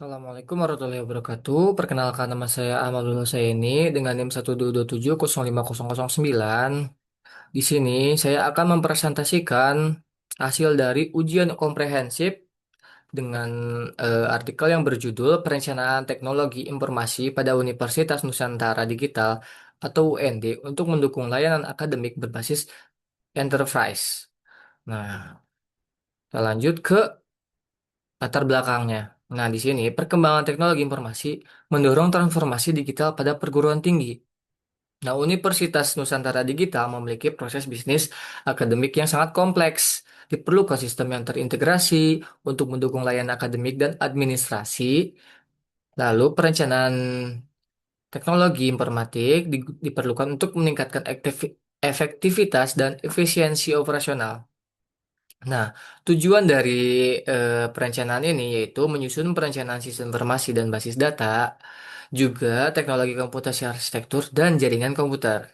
Assalamualaikum warahmatullahi wabarakatuh. Perkenalkan nama saya Amalul Husaini dengan NIM 122705009. Di sini saya akan mempresentasikan hasil dari ujian komprehensif dengan artikel yang berjudul Perencanaan Teknologi Informasi pada Universitas Nusantara Digital atau UND untuk mendukung layanan akademik berbasis enterprise. Nah, kita lanjut ke latar belakangnya. Nah, di sini perkembangan teknologi informasi mendorong transformasi digital pada perguruan tinggi. Nah, Universitas Nusantara Digital memiliki proses bisnis akademik yang sangat kompleks. Diperlukan sistem yang terintegrasi untuk mendukung layanan akademik dan administrasi. Lalu, perencanaan teknologi informatik diperlukan untuk meningkatkan efektivitas dan efisiensi operasional. Nah, tujuan dari perencanaan ini yaitu menyusun perencanaan sistem informasi dan basis data, juga teknologi komputasi arsitektur dan jaringan komputer.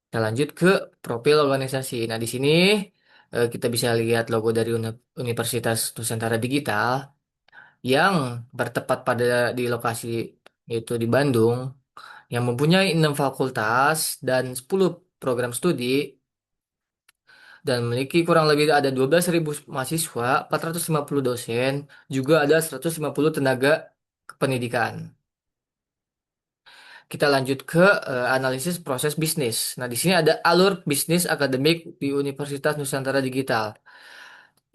Kita lanjut ke profil organisasi. Nah, di sini kita bisa lihat logo dari Universitas Nusantara Digital yang bertepat pada di lokasi yaitu di Bandung, yang mempunyai 6 fakultas dan 10 program studi dan memiliki kurang lebih ada 12.000 mahasiswa, 450 dosen, juga ada 150 tenaga kependidikan. Kita lanjut ke analisis proses bisnis. Nah, di sini ada alur bisnis akademik di Universitas Nusantara Digital.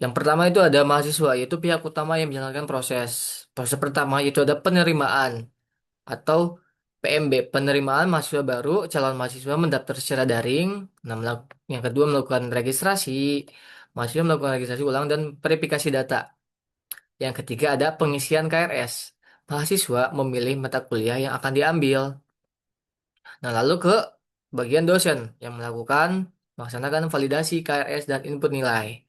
Yang pertama itu ada mahasiswa, yaitu pihak utama yang menjalankan proses. Proses pertama itu ada penerimaan atau PMB, penerimaan mahasiswa baru, calon mahasiswa mendaftar secara daring. Nah, yang kedua melakukan registrasi, mahasiswa melakukan registrasi ulang dan verifikasi data. Yang ketiga ada pengisian KRS. Mahasiswa memilih mata kuliah yang akan diambil. Nah, lalu ke bagian dosen yang melaksanakan validasi KRS dan input nilai.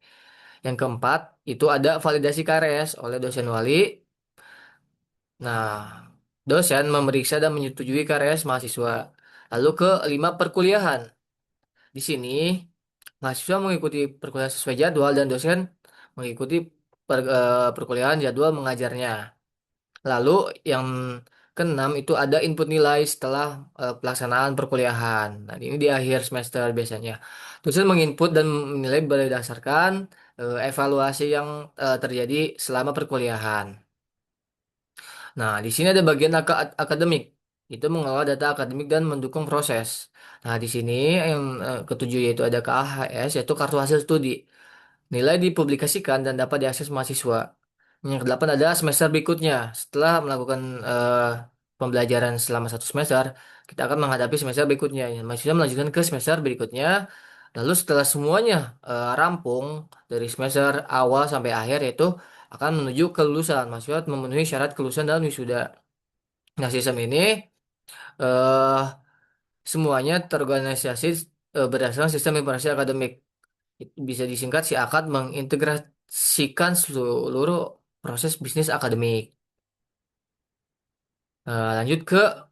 Yang keempat, itu ada validasi KRS oleh dosen wali. Nah, dosen memeriksa dan menyetujui KRS mahasiswa. Lalu ke lima perkuliahan. Di sini, mahasiswa mengikuti perkuliahan sesuai jadwal dan dosen mengikuti perkuliahan jadwal mengajarnya. Lalu yang keenam itu ada input nilai setelah pelaksanaan perkuliahan. Nah, ini di akhir semester biasanya. Dosen menginput dan menilai berdasarkan evaluasi yang terjadi selama perkuliahan. Nah, di sini ada bagian akademik. Itu mengelola data akademik dan mendukung proses. Nah, di sini yang ketujuh yaitu ada KHS, yaitu kartu hasil studi. Nilai dipublikasikan dan dapat diakses mahasiswa. Yang kedelapan ada semester berikutnya. Setelah melakukan pembelajaran selama satu semester, kita akan menghadapi semester berikutnya. Yang mahasiswa melanjutkan ke semester berikutnya. Lalu setelah semuanya rampung dari semester awal sampai akhir yaitu akan menuju kelulusan. Mahasiswa memenuhi syarat kelulusan dan wisuda. Nah, sistem ini eh, semuanya terorganisasi berdasarkan sistem informasi akademik. Bisa disingkat si akad mengintegrasikan seluruh proses bisnis akademik. Lanjut ke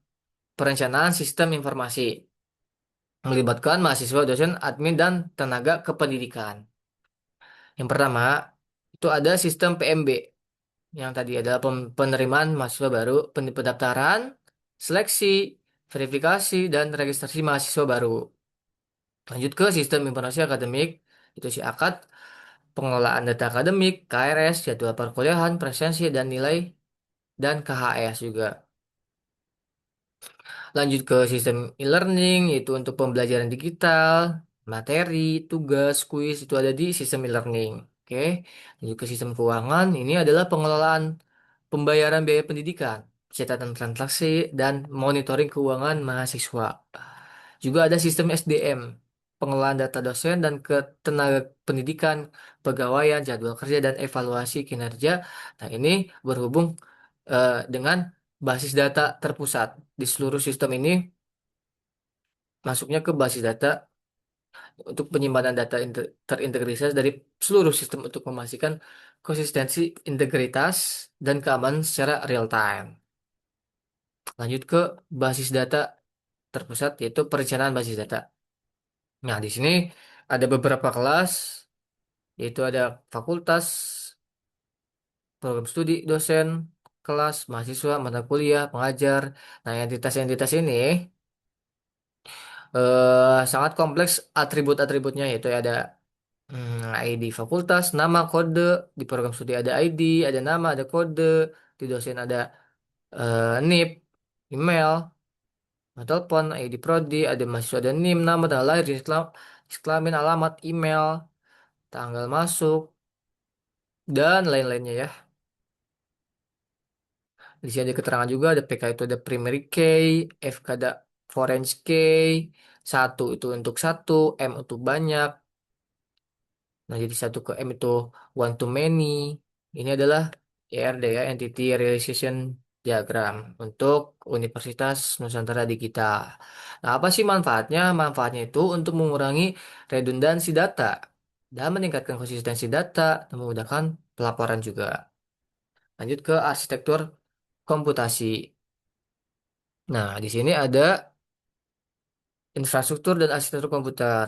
perencanaan sistem informasi. Melibatkan mahasiswa, dosen, admin, dan tenaga kependidikan. Yang pertama, itu ada sistem PMB. Yang tadi adalah penerimaan mahasiswa baru, pendaftaran, seleksi, verifikasi, dan registrasi mahasiswa baru. Lanjut ke sistem informasi akademik, itu si akad, pengelolaan data akademik, KRS, jadwal perkuliahan, presensi, dan nilai, dan KHS juga. Lanjut ke sistem e-learning, yaitu untuk pembelajaran digital, materi, tugas, kuis, itu ada di sistem e-learning. Oke, lanjut ke sistem keuangan, ini adalah pengelolaan pembayaran biaya pendidikan, catatan transaksi, dan monitoring keuangan mahasiswa. Juga ada sistem SDM, pengelolaan data dosen dan ketenaga pendidikan, pegawaian, jadwal kerja, dan evaluasi kinerja. Nah, ini berhubung dengan basis data terpusat. Di seluruh sistem ini masuknya ke basis data untuk penyimpanan data terintegrasi dari seluruh sistem untuk memastikan konsistensi, integritas, dan keamanan secara real time. Lanjut ke basis data terpusat yaitu perencanaan basis data. Nah, di sini ada beberapa kelas yaitu ada fakultas, program studi, dosen. kelas, mahasiswa, mata kuliah, pengajar. Nah, entitas-entitas ini sangat kompleks atribut-atributnya, yaitu ada ID fakultas, nama, kode. Di program studi ada ID, ada nama, ada kode. Di dosen ada NIP, email, telepon, ID prodi, ada mahasiswa, ada NIM, nama, tanggal lahir, jenis kelamin, alamat, email, tanggal masuk, dan lain-lainnya ya. Di sini ada keterangan juga, ada PK itu ada primary key, FK ada foreign key, satu itu untuk satu, M untuk banyak. Nah, jadi satu ke M itu one to many. Ini adalah ERD ya, Entity Realization Diagram untuk Universitas Nusantara Digital. Nah, apa sih manfaatnya? Manfaatnya itu untuk mengurangi redundansi data dan meningkatkan konsistensi data dan memudahkan pelaporan juga. Lanjut ke arsitektur komputasi. Nah, di sini ada infrastruktur dan arsitektur komputer.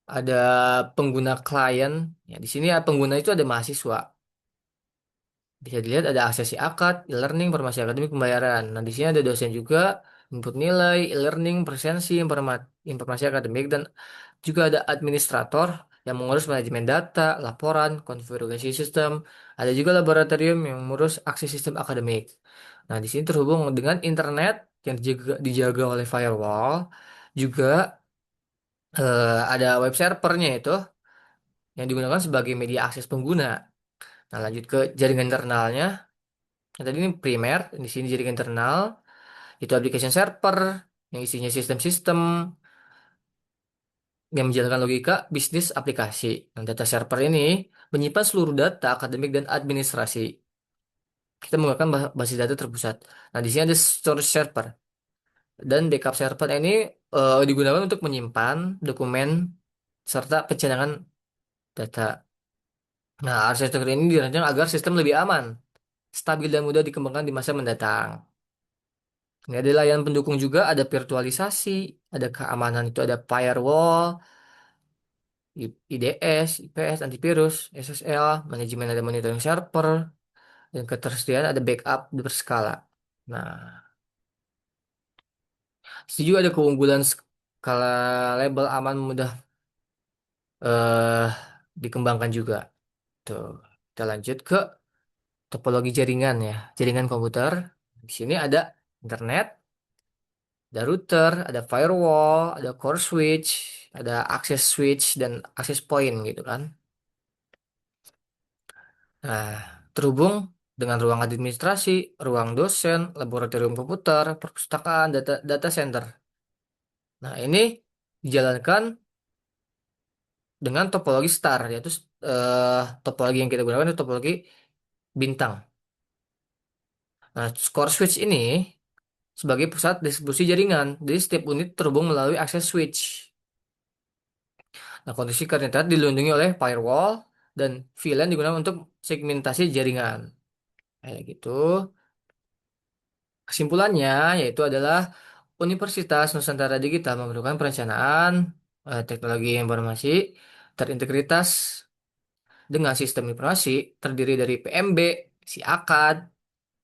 Ada pengguna klien. Ya, di sini ya, pengguna itu ada mahasiswa. Bisa dilihat ada aksesi akad, e-learning, informasi akademik, pembayaran. Nah, di sini ada dosen juga, input nilai, e-learning, presensi, informasi akademik, dan juga ada administrator yang mengurus manajemen data, laporan, konfigurasi sistem. Ada juga laboratorium yang mengurus akses sistem akademik. Nah, di sini terhubung dengan internet yang dijaga oleh firewall. Juga ada web servernya itu yang digunakan sebagai media akses pengguna. Nah, lanjut ke jaringan internalnya. Nah, tadi ini primer, di sini jaringan internal, itu application server yang isinya sistem-sistem yang menjalankan logika bisnis aplikasi. Nah, data server ini menyimpan seluruh data akademik dan administrasi. Kita menggunakan basis data terpusat. Nah, di sini ada storage server dan backup server ini digunakan untuk menyimpan dokumen serta pencadangan data. Nah, arsitektur ini dirancang agar sistem lebih aman, stabil dan mudah dikembangkan di masa mendatang. Ini ada layanan pendukung juga, ada virtualisasi, ada keamanan itu ada firewall, IDS, IPS, antivirus, SSL, manajemen ada monitoring server, dan ketersediaan ada backup berskala. Nah, setuju ada keunggulan skala label aman mudah eh dikembangkan juga. Tuh, kita lanjut ke topologi jaringan ya, jaringan komputer. Di sini ada internet, ada router, ada firewall, ada core switch, ada access switch dan access point gitu kan. Nah, terhubung dengan ruang administrasi, ruang dosen, laboratorium komputer, perpustakaan, data center. Nah, ini dijalankan dengan topologi star, yaitu topologi yang kita gunakan itu topologi bintang. Nah, core switch ini sebagai pusat distribusi jaringan. Jadi setiap unit terhubung melalui akses switch. Nah, kondisi koordinat dilindungi oleh firewall dan VLAN digunakan untuk segmentasi jaringan. Kayak gitu. Kesimpulannya yaitu adalah Universitas Nusantara Digital memerlukan perencanaan teknologi informasi terintegritas dengan sistem informasi terdiri dari PMB, SIAKAD,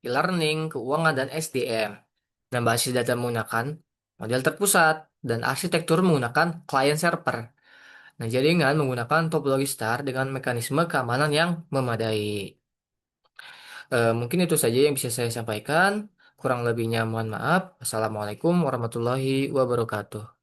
e-learning, keuangan, dan SDM. Dan basis data menggunakan model terpusat dan arsitektur menggunakan client server. Nah, jaringan menggunakan topologi star dengan mekanisme keamanan yang memadai. Mungkin itu saja yang bisa saya sampaikan. Kurang lebihnya mohon maaf. Assalamualaikum warahmatullahi wabarakatuh.